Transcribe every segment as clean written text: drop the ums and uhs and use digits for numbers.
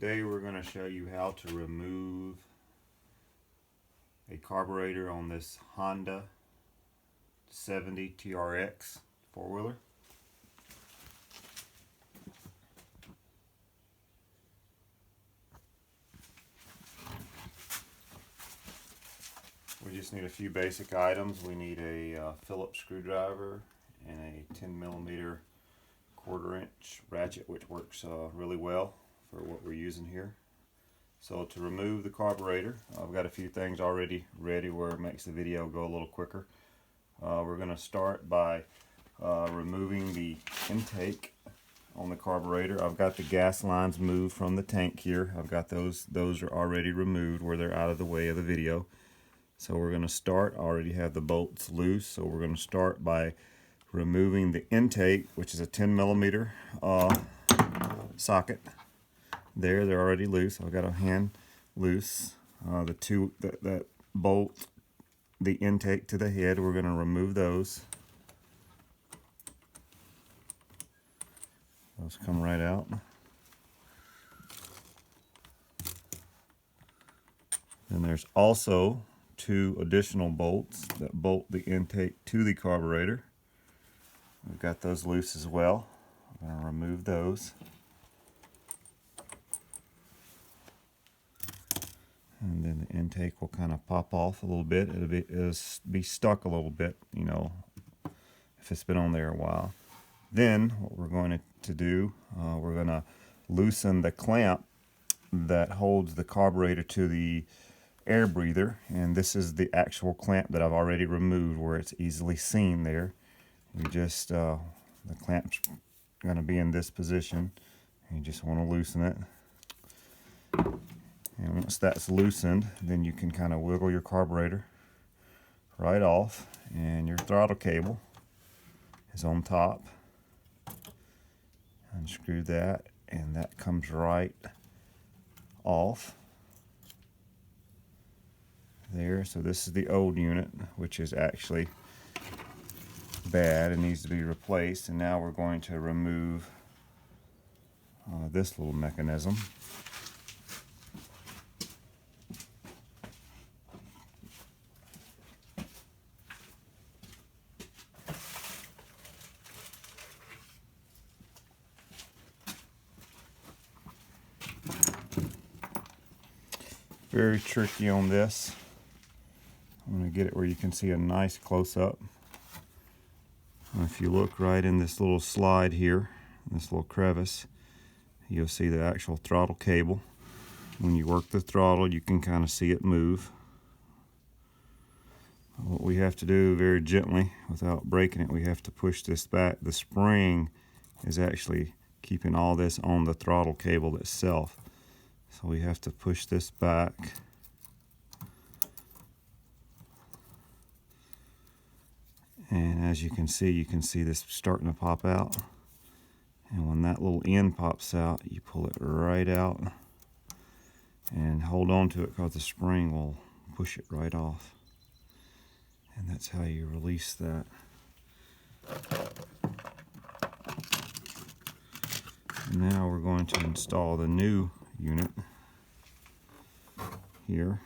Today we're going to show you how to remove a carburetor on this Honda 70 TRX four-wheeler. We just need a few basic items. We need a Phillips screwdriver and a 10mm 1/4-inch ratchet, which works really well for what we're using here. So to remove the carburetor, I've got a few things already ready where it makes the video go a little quicker. We're going to start by removing the intake on the carburetor. I've got the gas lines moved from the tank here. I've got those are already removed where they're out of the way of the video. So we're going to start. I already have the bolts loose, so we're going to start by removing the intake, which is a 10mm socket. They're already loose. I've got a hand loose. That bolt, the intake to the head, we're going to remove those. Those come right out. And there's also two additional bolts that bolt the intake to the carburetor. We've got those loose as well. I'm going to remove those. And then the intake will kind of pop off a little bit. It'll be stuck a little bit, you know, if it's been on there a while. Then what we're going to do, we're going to loosen the clamp that holds the carburetor to the air breather. And this is the actual clamp that I've already removed where it's easily seen there. You just, the clamp's going to be in this position. You just want to loosen it. And once that's loosened, then you can kind of wiggle your carburetor right off, and your throttle cable is on top. Unscrew that, and that comes right off there. So this is the old unit, which is actually bad and needs to be replaced. And now we're going to remove this little mechanism. Very tricky on this. I'm going to get it where you can see a nice close-up. If you look right in this little slide here, this little crevice, you'll see the actual throttle cable. When you work the throttle, you can kind of see it move. What we have to do very gently, without breaking it, we have to push this back. The spring is actually keeping all this on the throttle cable itself. So we have to push this back. And as you can see this starting to pop out. And when that little end pops out, you pull it right out and hold on to it, because the spring will push it right off. And that's how you release that. Now we're going to install the new unit here.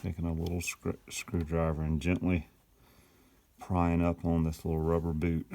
Taking a little screwdriver and gently prying up on this little rubber boot.